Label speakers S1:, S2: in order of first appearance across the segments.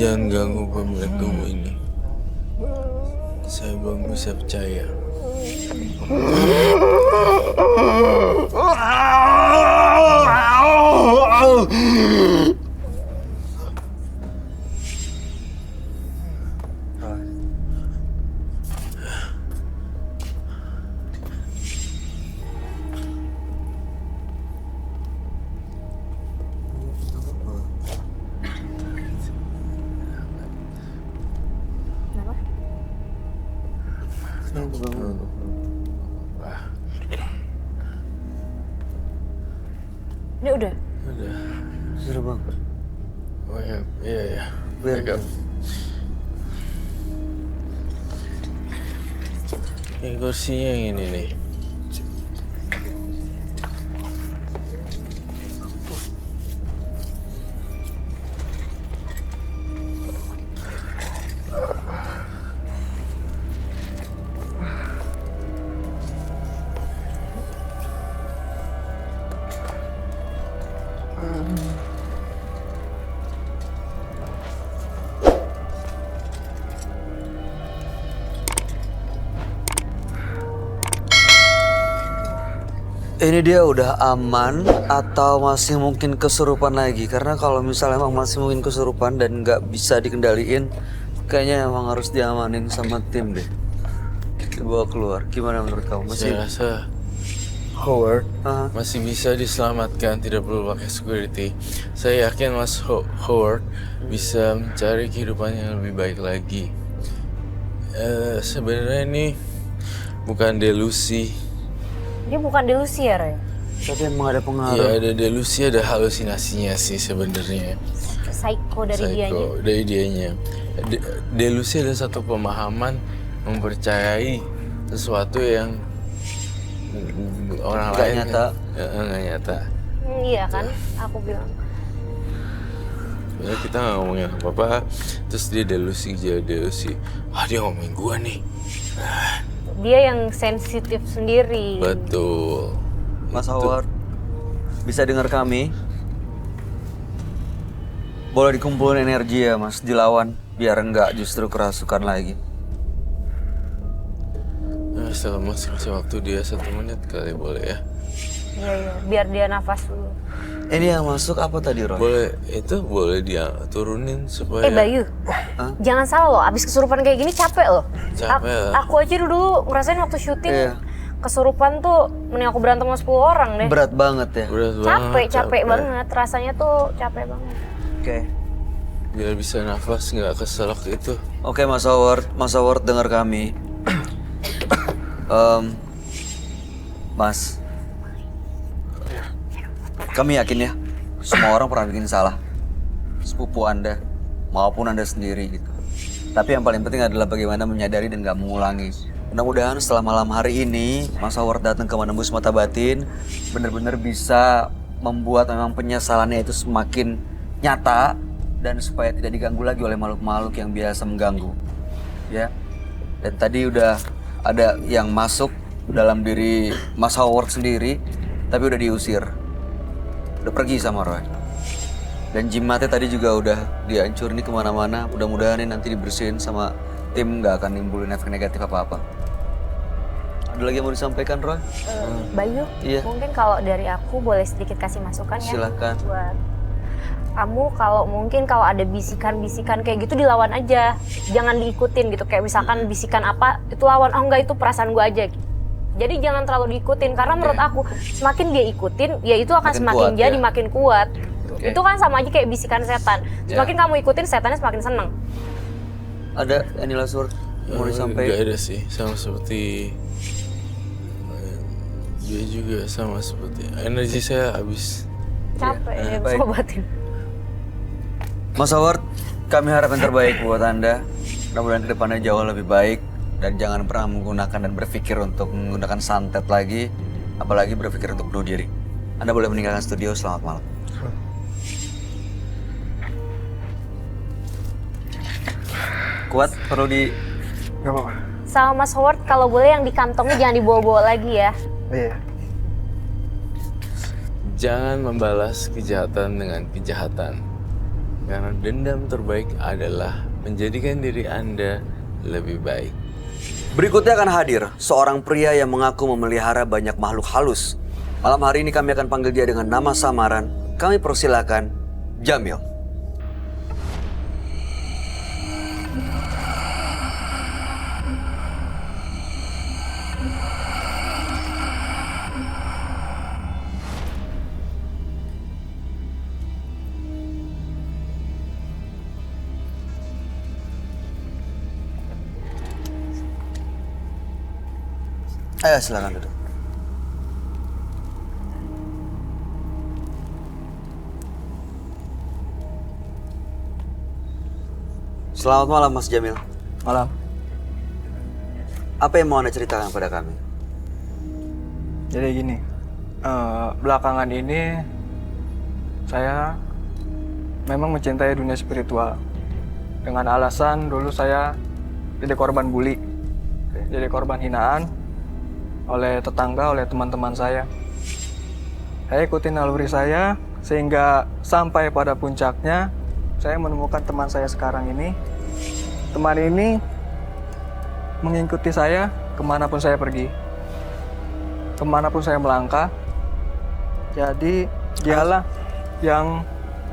S1: jangan ganggu pemilik tubuh ini. Saya belum bisa percaya.
S2: Ini udah?
S3: Udah bang.
S1: Oh ya, iya.
S3: Biar
S1: Ini kursinya yang ini nih.
S3: ini dia udah aman atau masih mungkin kesurupan lagi? Karena kalau misalnya emang masih mungkin kesurupan dan nggak bisa dikendaliin, kayaknya emang harus diamanin sama tim deh. Dibawa keluar. Gimana menurut kamu? Masih?
S1: Saya rasa Howard
S3: Hah?
S1: masih bisa diselamatkan, tidak perlu pakai security. Saya yakin Mas Howard bisa mencari kehidupan yang lebih baik lagi. Sebenarnya ini bukan delusi.
S2: Dia bukan delusi ya, Roy?
S3: Tapi emang ada pengaruh.
S1: Ya ada delusi, ada halusinasinya sih sebenarnya.
S2: Psycho dari dianya.
S1: Dari dianya. Delusi ada satu pemahaman mempercayai sesuatu yang orang
S3: Nggak
S1: lain
S3: nyata.
S1: nggak nyata.
S2: Iya kan? Aku bilang.
S1: Sebenarnya kita nggak ngomongin apa-apa, terus dia delusi. Dia ngomongin gua nih.
S2: Dia yang sensitif sendiri.
S1: Betul.
S3: Mas Howard, bisa dengar kami? Boleh dikumpulin energi ya mas, dilawan. Biar enggak justru kerasukan lagi.
S1: Nah, setelah Mas kasih waktu dia 1 menit kali boleh ya?
S2: Iya. Biar dia nafas dulu.
S3: Ini yang masuk apa tadi Roy?
S1: Boleh dia turunin supaya.
S2: Bayu, jangan salah loh. Abis kesurupan kayak gini capek loh.
S1: Capek.
S2: Aku aja dulu ngerasain waktu syuting.
S3: Iya.
S2: Kesurupan tuh mending aku berantem sama 10 orang deh.
S3: Berat banget ya.
S2: Capek banget. Rasanya tuh capek banget.
S3: Oke.
S1: Biar bisa nafas nggak keselak itu.
S3: Oke Mas Howard dengar kami. Mas, kami yakin ya, semua orang pernah bikin salah. Sepupu Anda, maupun Anda sendiri gitu. Tapi yang paling penting adalah bagaimana menyadari dan gak mengulangi. Mudah-mudahan setelah malam hari ini, Mas Howard datang ke Menembus Mata Batin, benar-benar bisa membuat memang penyesalannya itu semakin nyata, dan supaya tidak diganggu lagi oleh makhluk-makhluk yang biasa mengganggu. Ya. Dan tadi udah ada yang masuk dalam diri Mas Howard sendiri, tapi udah diusir. Udah pergi sama Roy. Dan jimatnya tadi juga udah dihancurin kemana-mana. Mudah-mudahan ini nanti dibersihin sama tim, nggak akan nimbulin efek negatif apa-apa. Ada lagi yang mau disampaikan Roy?
S2: Bayu,
S3: Iya.
S2: mungkin kalau dari aku boleh sedikit kasih masukan ya.
S3: Silahkan.
S2: Buat kamu kalau ada bisikan-bisikan kayak gitu dilawan aja. Jangan diikutin gitu. Kayak misalkan bisikan apa, itu lawan. Oh enggak, itu perasaan gue aja. Jadi jangan terlalu diikutin, karena menurut aku semakin dia ikutin, ya itu akan semakin
S3: kuat,
S2: jadi
S3: ya?
S2: makin kuat.
S3: Oke.
S2: Itu kan sama aja kayak bisikan setan. Semakin kamu ikutin, setannya semakin seneng.
S3: Ada Anila Sur mau
S1: Gak
S3: disampaikan?
S1: ada sih, sama seperti dia juga sama seperti energi saya habis.
S2: Capek ya,
S3: baik.
S2: sobatin.
S3: Mas Howard, kami harap yang terbaik buat Anda. Mudah-mudahan kedepannya jauh lebih baik. Dan jangan pernah menggunakan dan berpikir untuk menggunakan santet lagi. Apalagi berpikir untuk bunuh diri. Anda boleh meninggalkan studio, selamat malam. Kuat, perlu di...
S4: Gak apa-apa.
S2: Sama Mas Howard, kalau boleh yang di kantongnya jangan dibawa-bawa lagi ya.
S4: Iya.
S1: Jangan membalas kejahatan dengan kejahatan. Karena dendam terbaik adalah menjadikan diri Anda lebih baik.
S3: Berikutnya akan hadir seorang pria yang mengaku memelihara banyak makhluk halus. Malam hari ini kami akan panggil dia dengan nama samaran. Kami persilakan Jamil. Ayo silakan duduk. Selamat malam Mas Jamil.
S4: Malam.
S3: Apa yang mau Anda ceritakan pada kami?
S4: Jadi gini, belakangan ini saya memang mencintai dunia spiritual. Dengan alasan dulu saya jadi korban bully, jadi korban hinaan oleh tetangga, oleh teman-teman saya. Saya ikutin naluri saya sehingga sampai pada puncaknya saya menemukan teman saya sekarang ini. Teman ini mengikuti saya kemanapun saya pergi, kemanapun saya melangkah. Jadi dialah yang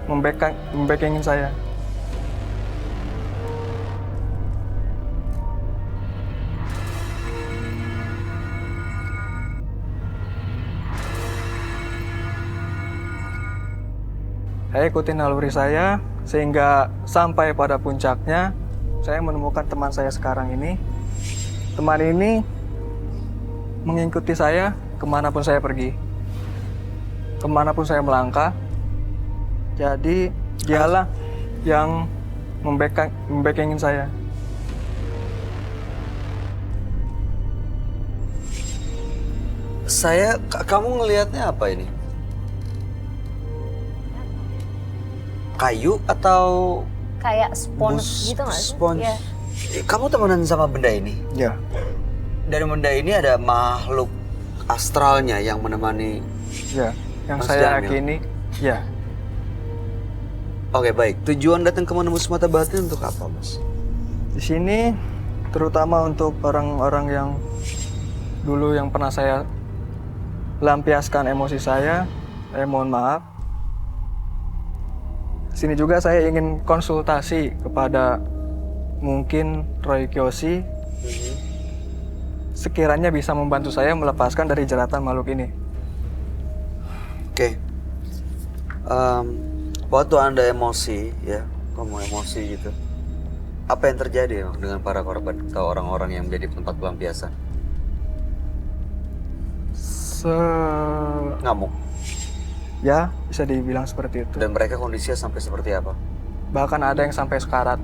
S4: membekengin saya. Saya ikutin naluri saya sehingga sampai pada puncaknya saya menemukan teman saya sekarang ini. Teman ini mengikuti saya kemanapun saya pergi, kemanapun saya melangkah. Jadi dialah yang membekengin saya.
S3: Kamu ngelihatnya apa ini? Kayu atau
S2: Kayak spons gitu nggak sih?
S3: spons?
S2: Iya.
S3: Kamu temenan sama benda ini?
S4: Ya,
S3: Dari benda ini ada makhluk astralnya yang menemani.
S4: ya. Yang
S3: Mas
S4: saya
S3: Jamil.
S4: yakini, ya.
S3: Oke baik, tujuan datang ke menembus mata batin untuk apa Mas?
S4: Di sini terutama untuk orang-orang yang dulu yang pernah saya lampiaskan emosi saya mohon maaf. Di sini juga saya ingin konsultasi kepada mungkin Roy Kiyoshi, sekiranya bisa membantu saya melepaskan dari jeratan makhluk ini.
S3: Oke. Waktu Anda emosi ya, kamu emosi gitu. Apa yang terjadi dengan para korban atau orang-orang yang menjadi tempat pelampiasan? Ngamuk.
S4: Ya, bisa dibilang seperti itu.
S3: Dan mereka kondisinya sampai seperti apa?
S4: Bahkan ada yang sampai sekarat.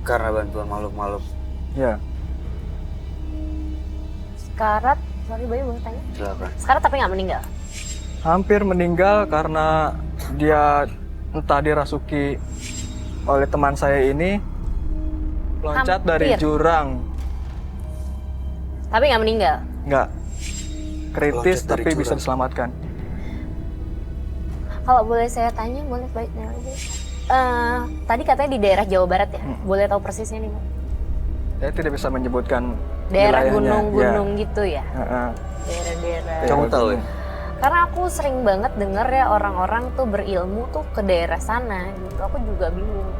S3: Karena bantuan makhluk-makhluk.
S4: Ya,
S2: Sekarat, sorry Bayu mau tanya.
S3: Silakan.
S2: Sekarat tapi nggak meninggal.
S4: hampir meninggal karena dia entah dirasuki oleh teman saya ini, loncat dari
S2: Hampir.
S4: jurang.
S2: Tapi nggak meninggal.
S4: Nggak kritis
S3: Loncat dari
S4: tapi bisa
S3: jurang.
S4: diselamatkan.
S2: Kalau boleh saya tanya, boleh baik lagi. Tadi katanya di daerah Jawa Barat ya. Boleh tahu persisnya nih, Bang?
S4: Saya tidak bisa menyebutkan
S2: Daerah
S4: wilayahnya.
S2: gunung-gunung gitu ya.
S4: Heeh.
S2: Daerah-daerah.
S3: Kamu tahu ya?
S2: Karena aku sering banget denger ya orang-orang tuh berilmu tuh ke daerah sana gitu. Aku juga bingung,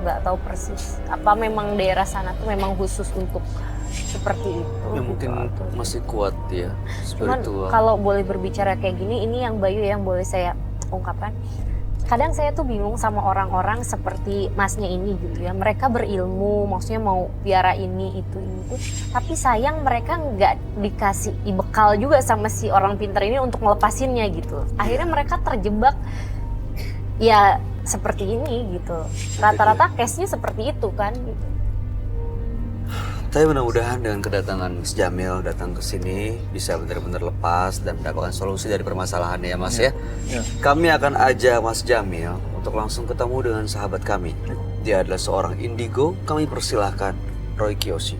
S2: nggak tahu persis. Apa memang daerah sana tuh memang khusus untuk seperti itu?
S3: Ya,
S2: gitu,
S3: mungkin
S2: atau-
S3: masih kuat ya
S2: Cuman
S3: spiritual.
S2: kalau boleh berbicara kayak gini, ini yang Bayu yang boleh saya ungkapkan. Kadang saya tuh bingung sama orang-orang seperti masnya ini gitu ya. Mereka berilmu, maksudnya mau piara ini, itu. Tapi sayang mereka nggak dikasih bekal juga sama si orang pintar ini untuk ngelepasinnya gitu. Akhirnya mereka terjebak ya seperti ini gitu. Rata-rata case-nya seperti itu kan gitu.
S3: Tapi mudah-mudahan dengan kedatangan Mas Jamil datang ke sini bisa benar-benar lepas dan mendapatkan solusi dari permasalahannya ya Mas ya.
S4: Ya.
S3: Kami akan ajak Mas Jamil untuk langsung ketemu dengan sahabat kami. Dia adalah seorang indigo, kami persilahkan Roy Kiyoshi.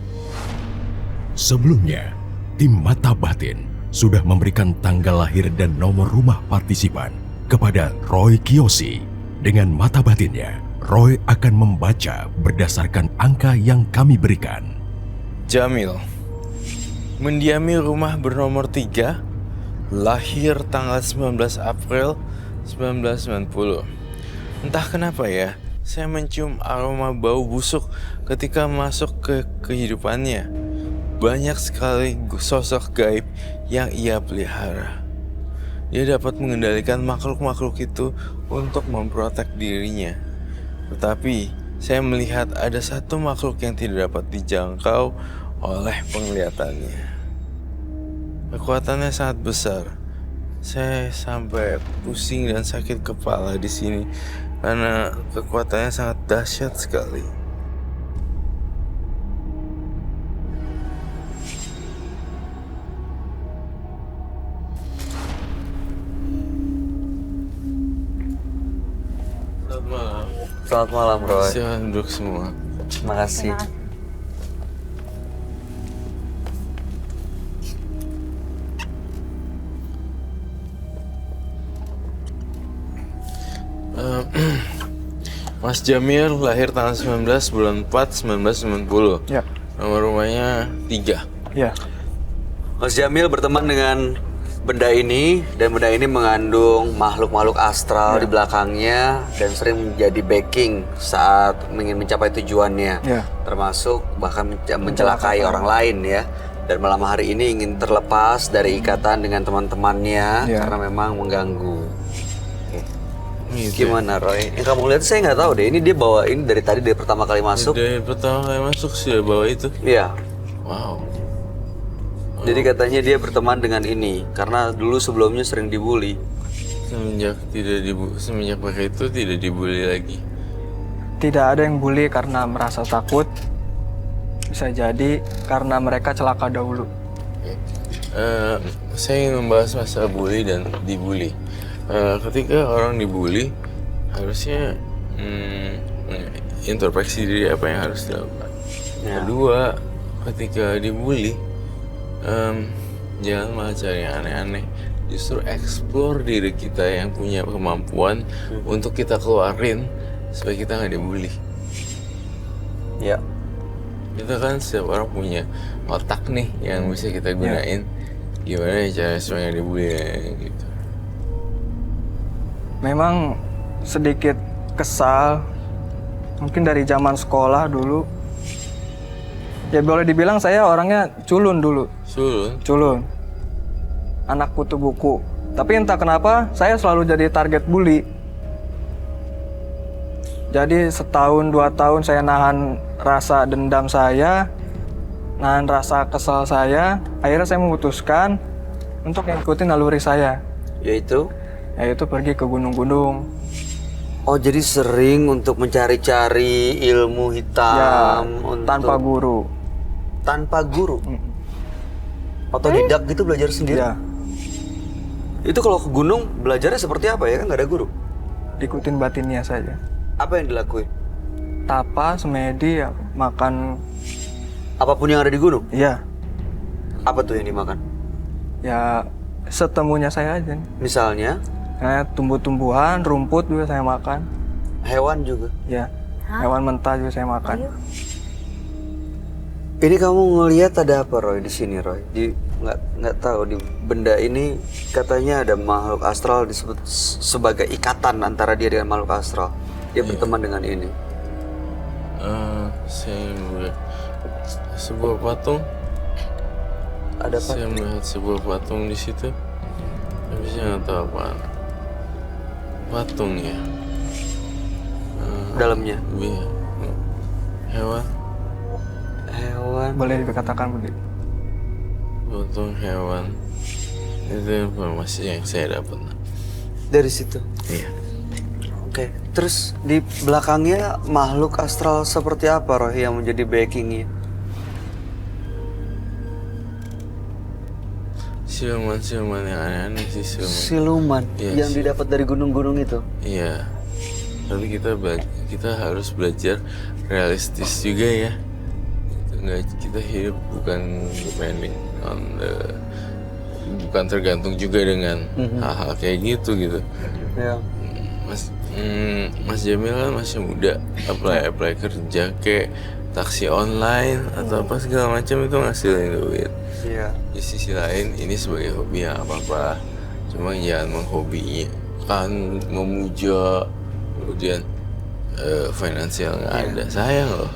S5: Sebelumnya, tim Mata Batin sudah memberikan tanggal lahir dan nomor rumah partisipan. kepada Roy Kiyoshi. Dengan mata batinnya, Roy akan membaca berdasarkan angka yang kami berikan.
S1: Jamil, mendiami rumah bernomor 3, lahir tanggal 19 April 1990. Entah kenapa ya, saya mencium aroma bau busuk ketika masuk ke kehidupannya. Banyak sekali sosok gaib yang ia pelihara. Dia dapat mengendalikan makhluk-makhluk itu untuk memprotek dirinya. Tetapi saya melihat ada satu makhluk yang tidak dapat dijangkau oleh penglihatannya. Kekuatannya sangat besar. Saya sampai pusing dan sakit kepala di sini karena kekuatannya sangat dahsyat sekali. Selamat malam.
S3: Selamat malam, Roy.
S1: Silahkan duduk semua.
S3: Terima kasih.
S1: Mas Jamil lahir tanggal 19 bulan 4 1990.
S4: Ya.
S1: Nomor rumahnya 3.
S4: Ya.
S3: Mas Jamil berteman dengan benda ini, dan benda ini mengandung makhluk-makhluk astral di belakangnya dan sering menjadi backing saat ingin mencapai tujuannya.
S4: Ya.
S3: Termasuk bahkan mencelakai orang lain ya. Dan malam hari ini ingin terlepas dari ikatan dengan teman-temannya karena memang mengganggu.
S1: Gitu.
S3: Gimana Roy? Yang kamu lihat saya nggak tahu deh. Ini dia bawa ini dari tadi, dari pertama kali masuk.
S1: Dari pertama kali masuk sudah bawa itu.
S3: Iya.
S1: Wow.
S3: Jadi katanya dia berteman dengan ini karena dulu sebelumnya sering dibully.
S1: Semenjak pakai itu tidak dibully lagi.
S4: Tidak ada yang bully karena merasa takut. Bisa jadi karena mereka celaka dahulu.
S1: Saya ingin membahas masalah bully dan dibully. Ketika orang dibully, harusnya introspeksi diri apa yang harus dilakukan. Kedua, ketika dibully, jangan malah cari yang aneh-aneh. Justru explore diri kita yang punya kemampuan untuk kita keluarin supaya kita nggak dibully.
S3: Ya.
S1: Kita kan setiap orang punya otak nih yang bisa kita gunain. Gimana ya cara supaya nggak dibully gitu.
S4: Memang sedikit kesal, mungkin dari zaman sekolah dulu. Ya boleh dibilang saya orangnya culun dulu. Culun. Anak kutu buku. Tapi entah kenapa saya selalu jadi target bully. Jadi setahun 2 tahun saya nahan rasa dendam saya, nahan rasa kesal saya. Akhirnya saya memutuskan untuk ngikutin naluri saya.
S3: Yaitu
S4: Pergi ke gunung-gunung.
S3: Oh, jadi sering untuk mencari-cari ilmu hitam
S4: Tanpa guru.
S3: Tanpa guru? Otodidak gitu, belajar sendiri?
S4: Ya.
S3: Itu kalau ke gunung belajarnya seperti apa ya? Kan nggak ada guru.
S4: Ikutin batinnya saja.
S3: Apa yang dilakuin?
S4: Tapa, semedi, ya, makan.
S3: Apapun yang ada di gunung?
S4: Iya.
S3: Apa tuh yang dimakan?
S4: Ya setemunya saya aja.
S3: Misalnya?
S4: Tumbuh-tumbuhan, rumput juga saya makan.
S3: Hewan juga?
S4: Ya. Hewan mentah juga saya makan.
S3: Ini kamu ngelihat ada apa, Roy, di sini, Roy? Nggak tahu, di benda ini katanya ada makhluk astral disebut sebagai ikatan antara dia dengan makhluk astral. Dia berteman dengan ini.
S1: Saya melihat sebuah patung.
S3: Ada apa?
S1: Saya melihat sebuah patung di situ. Tapi saya nggak tahu apaan. Patungnya.
S3: Dalamnya?
S1: Iya. Hewan.
S4: Boleh dikatakan begitu.
S1: Patung hewan. Itu informasi yang saya dapat.
S3: Dari situ?
S1: Iya.
S3: Oke. Terus di belakangnya makhluk astral seperti apa, Roy, yang menjadi backingnya?
S1: Siluman-siluman yang aneh-aneh sih,
S3: Siluman yang didapat dari gunung-gunung itu?
S1: Iya. Tapi kita harus belajar realistis juga ya. Kita hidup bukan depending on the bukan tergantung juga dengan hal-hal kayak gitu.
S3: Ya.
S1: Mas Jamil kan masih muda, apply kerja kayak taksi online atau apa segala macam itu ngasilin duit.
S3: Iya.
S1: Di sisi lain ini sebagai hobi ya apa-apa, cuma jangan menghobinya kan memuja kemudian finansial nggak ada, sayang loh.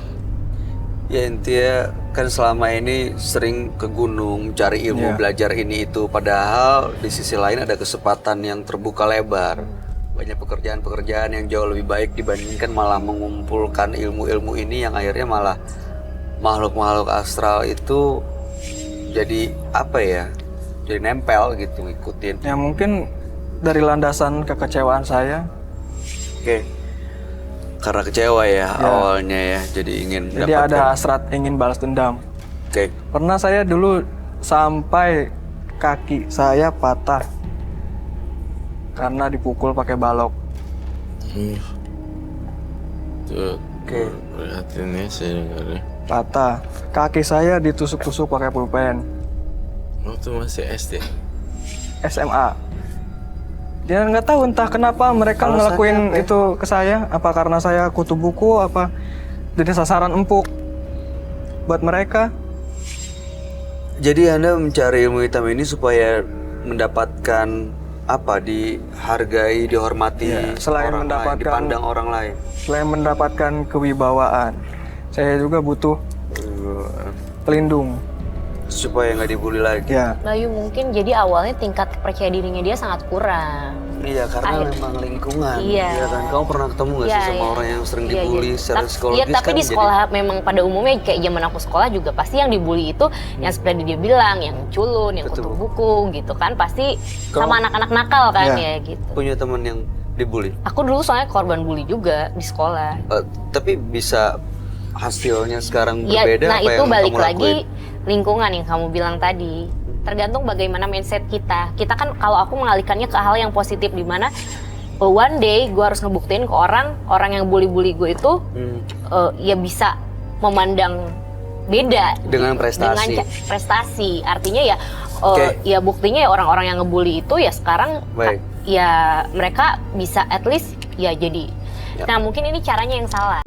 S3: Ya intinya kan selama ini sering ke gunung cari ilmu, belajar ini itu, padahal di sisi lain ada kesempatan yang terbuka lebar. Banyak pekerjaan-pekerjaan yang jauh lebih baik dibandingkan malah mengumpulkan ilmu-ilmu ini yang akhirnya malah makhluk-makhluk astral itu jadi apa ya? Jadi nempel gitu, ngikutin.
S4: Ya mungkin dari landasan kekecewaan saya.
S3: Oke. Karena kecewa ya awalnya ya, jadi ingin
S4: Jadi
S3: mendapatkan.
S4: ada hasrat ingin balas dendam.
S3: Oke.
S4: Pernah saya dulu sampai kaki saya patah karena dipukul pakai balok.
S1: Tuh, perhatian ya saya dengarnya.
S4: Patah. Kaki saya ditusuk-tusuk pakai pulpen.
S1: Waktu masih SD.
S4: SMA. Dia nggak tahu entah kenapa mereka ngelakuin itu ke saya. Apa karena saya kutu buku, apa jadi sasaran empuk buat mereka.
S3: Jadi Anda mencari ilmu hitam ini supaya mendapatkan apa? Dihargai, dihormati,
S4: Selain
S3: orang
S4: mendapatkan
S3: lain, dipandang orang lain.
S4: Selain mendapatkan kewibawaan, saya juga butuh pelindung.
S3: Supaya nggak dibully lagi.
S4: Ya.
S2: Bayu mungkin jadi awalnya tingkat percaya dirinya dia sangat kurang.
S3: Iya, karena memang lingkungan.
S2: Iya.
S3: Kan? Kamu pernah ketemu nggak sih sama orang yang sering dibully secara psikologis?
S2: Iya, tapi
S3: kan
S2: di sekolah memang pada umumnya kayak zaman aku sekolah juga pasti yang dibully itu yang seperti dia bilang, yang culun, yang kutu buku gitu kan, pasti sama anak-anak nakal kan ya gitu.
S3: Punya teman yang dibully?
S2: Aku dulu soalnya korban bully juga di sekolah.
S3: Tapi bisa hasilnya sekarang
S2: Ya,
S3: berbeda
S2: nah
S3: apa
S2: itu
S3: yang
S2: balik
S3: kamu
S2: lagi
S3: lakuin?
S2: lingkungan yang kamu bilang tadi. Tergantung bagaimana mindset kita. Kita kan kalau aku mengalihkannya ke hal yang positif, di mana one day gue harus ngebuktiin ke orang yang bully-bully gue itu ya bisa memandang beda
S3: dengan prestasi.
S2: Dengan prestasi. Artinya ya ya buktinya ya orang-orang yang ngebully itu ya sekarang ya mereka bisa at least ya jadi. Nah mungkin ini caranya yang salah.